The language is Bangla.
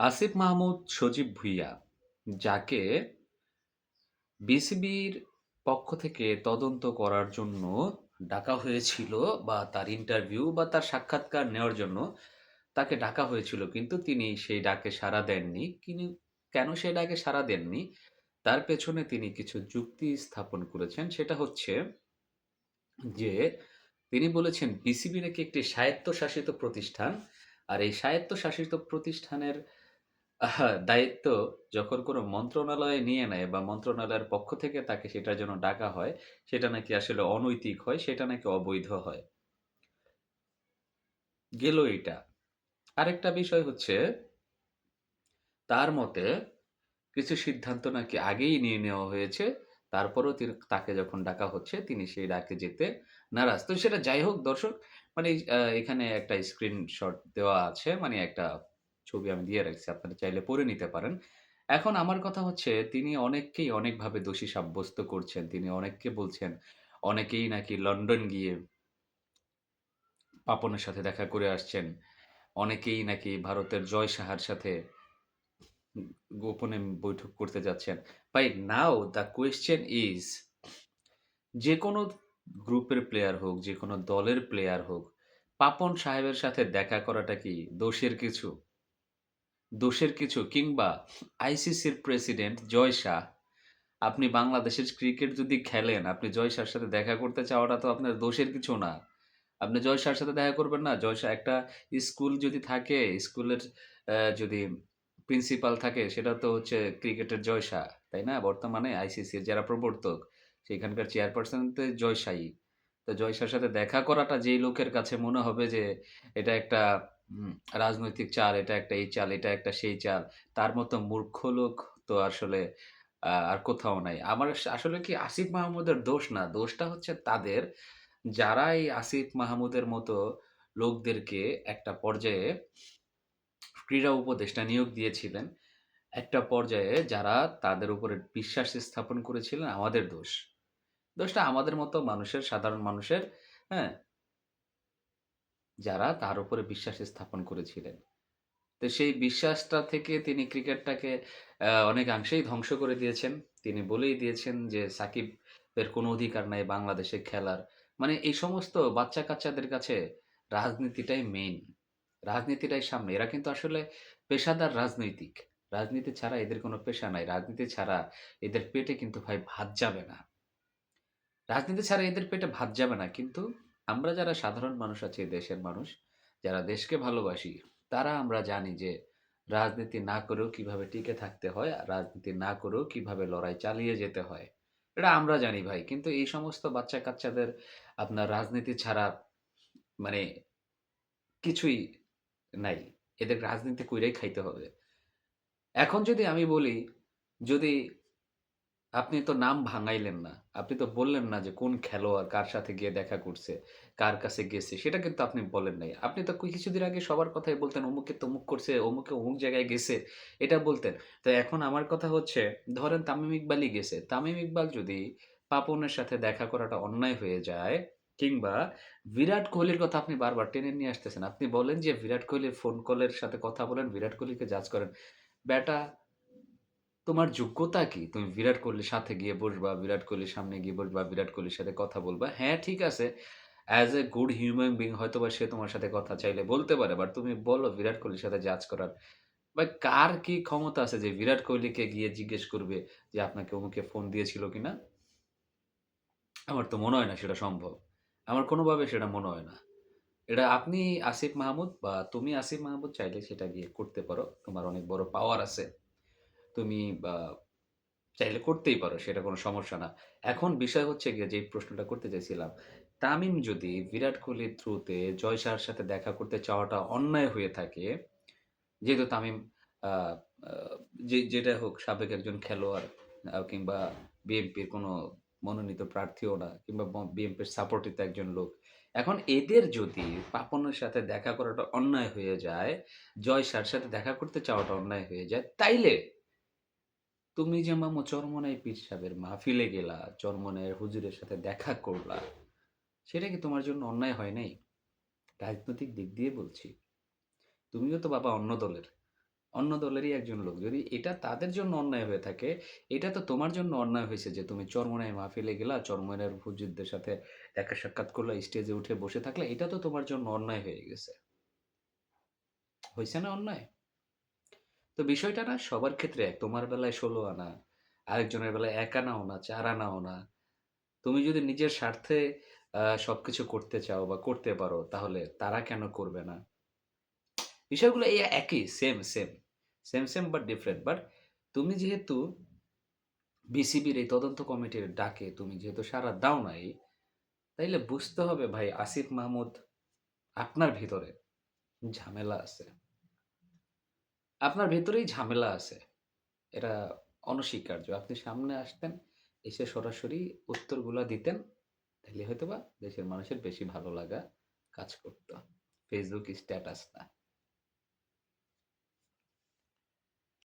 আসিফ মাহমুদ সজীব ভুঁইয়া, যাকে বিসিবির পক্ষ থেকে তদন্ত করার জন্য ডাকা হয়েছিল বা তার ইন্টারভিউ বা তার সাক্ষাৎকার নেওয়ার জন্য তাকে ডাকা হয়েছিল। কিন্তু তিনি সেই ডাকে সাড়া দেননি। কেন সেই ডাকে সাড়া দেননি? তার পেছনে তিনি কিছু যুক্তি স্থাপন করেছেন। সেটা হচ্ছে যে তিনি বলেছেন বিসিবি নাকি একটি স্বায়ত্তশাসিত প্রতিষ্ঠান। আর এই স্বায়ত্তশাসিত প্রতিষ্ঠানের দায়িত্ব যখন কোনো মন্ত্রণালয়ে নিয়ে নেয় বা মন্ত্রণালয়ের পক্ষ থেকে তাকে সেটার জন্য ডাকা হয়, সেটা নাকি আসলে অনৈতিক হয়, সেটা নাকি অবৈধ হয়। গেল এইটা। আরেকটা বিষয় হচ্ছে তার মতে কিছু সিদ্ধান্ত নাকি আগেই নিয়ে নেওয়া হয়েছে। তারপরেও তাকে যখন ডাকা হচ্ছে তিনি সেই ডাকে যেতে নারাজ। তো সেটা যাই হোক দর্শক, মানে এখানে একটা স্ক্রিনশট দেওয়া আছে। মানে একটা ছবি আমি দিয়ে রাখছি। আপনারা চাইলে পড়ে নিতে পারেন। এখন আমার কথা হচ্ছে তিনি অনেককেই অনেকভাবে দোষী সাব্যস্ত করছেন। তিনি অনেককে বলছেন, অনেকেই নাকি লন্ডন গিয়ে পাপনের সাথে দেখা করে আসছেন। অনেকেই নাকি ভারতের জয় শাহর সাথে গোপনে বৈঠক করতে যাচ্ছেন। ভাই নাও দ্য কোয়েশ্চেন ইজ, যেকোনো গ্রুপের প্লেয়ার হোক, যেকোনো দলের প্লেয়ার হোক, পাপন সাহেবের সাথে দেখা করাটা কি দোষের কিছু? দোষের কিছু? কিংবা আইসিসির প্রেসিডেন্ট জয় শাহ, আপনি বাংলাদেশের ক্রিকেট যদি খেলেন, আপনি জয় শাহর সাথে দেখা করতে চাওয়াটা তো আপনার দোষের কিছু না। আপনি জয় শাহর সাথে দেখা করবেন না? জয় শাহ একটা স্কুল যদি থাকে, স্কুলের যদি প্রিন্সিপাল থাকে সেটা তো হচ্ছে ক্রিকেটের জয় শাহ, তাই না? বর্তমানে আইসিসির যারা প্রবর্তক, সেখানকার চেয়ারপারসন তো জয় শাহই। তো জয় শাহর সাথে দেখা করাটা যেই লোকের কাছে মনে হবে যে এটা একটা উম রাজনৈতিক চাল, এটা একটা এই চাল, এটা একটা সেই চাল, তার মতো মূর্খ লোক তো আসলে আর কোথাও নাই। আমার আসলে কি আসিফ মাহমুদের দোষ না। দোষটা হচ্ছে তাদের, যারা এই আসিফ মাহমুদের মতো লোকদেরকে একটা পর্যায়ে ক্রীড়া উপদেষ্টা নিয়োগ দিয়েছিলেন। একটা পর্যায়ে যারা তাদের উপরে বিশ্বাস স্থাপন করেছিলেন, আমাদের দোষ। দোষটা আমাদের মতো মানুষের, সাধারণ মানুষের, হ্যাঁ? যারা তার উপরে বিশ্বাস স্থাপন করেছিলেন। তো সেই বিশ্বাসটা থেকে তিনি ক্রিকেটটাকে অনেকাংশেই ধ্বংস করে দিয়েছেন। তিনি বলেই দিয়েছেন যে সাকিবের কোনো অধিকার নাই বাংলাদেশে খেলার। মানে এই সমস্ত বাচ্চা-কাচ্চাদের কাছে রাজনীতিটাই মেইন। রাজনীতিটাই সামনে। এরা কিন্তু আসলে পেশাদার রাজনৈতিক। রাজনীতি ছাড়া এদের কোনো পেশা নাই। রাজনীতি ছাড়া এদের পেটে কিন্তু ভাই ভাত যাবে না। রাজনীতি ছাড়া এদের পেটে ভাত যাবে না। কিন্তু আমরা যারা সাধারণ মানুষ আছি, দেশের মানুষ, যারা দেশকে ভালোবাসি, তারা আমরা জানি যে রাজনীতি না করেও কিভাবে টিকে থাকতে হয়, আর রাজনীতি না করেও কিভাবে লড়াই চালিয়ে যেতে হয়। এটা আমরা জানি ভাই। কিন্তু এই সমস্ত বাচ্চা-কাচ্চাদের আপনার রাজনীতি ছাড়া মানে কিছুই নাই। এদের রাজনীতি কইরাই খাইতে হবে। এখন যদি আমি বলি, যদি আপনি তো নাম ভাঙাইলেন না। আপনি তো বললেন না যে কোন খেলোয়াড় কার সাথে গিয়ে দেখা করছে, কার কাছে গেছে। সেটা কিন্তু আপনি বলেন নাই। আপনি তো কিছুদিন আগে সবার কথাই বলতেন অমুকে তমুক করছে, অমুকে অমুক জায়গায় গেছে। এটা বলতেন। তো এখন আমার কথা হচ্ছে ধরেন তামিম ইকবালই গেছে। তামিম ইকবাল যদি পাপনের সাথে দেখা করাটা অন্যায় হয়ে যায়, কিংবা বিরাট কোহলির কথা আপনি বারবার টেনে নিয়ে আসতেছেন। আপনি বলেন যে বিরাট কোহলির ফোন কলের সাথে কথা বলেন, বিরাট কোহলিকে জাজ করেন। ব্যাটা, তোমার যোগ্যতা কি? তুমি বিরাট কোহলির সাথে গিয়ে বসবা, বিরাট কোহলির সামনে গিয়ে বসবা, বিরাট কোহলির সাথে কথা বলবা। হ্যাঁ, ঠিক আছে। As a good human being হয়তোবা সে তোমার সাথে কথা চাইলে বলতে পারে। বাট তুমি বলো বিরাট কোহলির সাথে জাজ করার। ভাই কার কি ক্ষমতা আছে যে বিরাট কোহলিকে গিয়ে জিজ্ঞেস করবে যে আপনাকে অমুকে ফোন দিয়েছিল কিনা? আমার তো মনে হয় না সেটা সম্ভব। আমার কোনোভাবে সেটা মনে হয় না। এটা আপনি আসিফ মাহমুদ বা তুমি আসিফ মাহমুদ চাইলে সেটা গিয়ে করতে পারো। তোমার অনেক বড় পাওয়ার আছে। তুমি বা চাইলে করতেই পারো, সেটা কোনো সমস্যা না। এখন বিষয় হচ্ছে গিয়ে যেই প্রশ্নটা করতে চাইছিলাম, তামিম যদি বিরাট কোহলির থ্রুতে জয় শাহর সাথে দেখা করতে চাওয়াটা অন্যায় হয়ে থাকে, যেহেতু তামিম আ আ যেটা হোক সাবেক একজন খেলোয়াড়, কিংবা বিএনপির কোনো মনোনীত প্রার্থীও না, কিংবা বিএনপির সাপোর্টিত একজন লোক। এখন এদের যদি পাপনের সাথে দেখা করাটা অন্যায় হয়ে যায়, জয় শাহর সাথে দেখা করতে চাওয়াটা অন্যায় হয়ে যায়, তাইলে তুমি যে মামু চরমনাই পীর সাহেবের মাহফিলে গেলা, চরমনাইয়ের হুজুরের সাথে দেখা করলা, সেটা কি তোমার জন্য অন্যায় হয় নাই? রাজনৈতিক দিক দিয়ে বলছি। তুমিও তো বাবা অন্য দলের। অন্য দলেরই একজন লোক। যদি এটা তাদের জন্য অন্যায় হয়ে থাকে, এটা তো তোমার জন্য অন্যায় হইছে যে তুমি চরমোনাই মাহফিলে গেলা, চরমোনাইয়ের হুজুরদের সাথে দেখা সাক্ষাৎ করলা, স্টেজে উঠে বসে থাকলা। এটা তো তোমার জন্য অন্যায় হয়ে গেছে। হইছে না অন্যায়? তো বিষয়টা না সবার ক্ষেত্রে এক। তোমার বেলায় ১৬ আনা, আরেকজনের বেলায় ১ আনাও না, ৪ আনাও না। তুমি যদি নিজের স্বার্থে সবকিছু করতে চাও বা করতে পারো, তাহলে তারা কেন করবে না? বিষয়গুলো এই একই same, same. Same, same but different. But তুমি যেহেতু বিসিবির এই তদন্ত কমিটির ডাকে তুমি যেহেতু সাড়া দাও নাই, তাইলে বুঝতে হবে ভাই আসিফ মাহমুদ আপনার ভিতরে ঝামেলা আছে। আপনার ভেতরেই ঝামেলা আছে। এটা অনস্বীকার্য। আপনি সামনে আসতেন, এসে সরাসরি উত্তরগুলা দিতেন, তাইলে হয়তোবা দেশের মানুষের বেশি ভালো লাগা কাজ করত। Facebook স্ট্যাটাস না।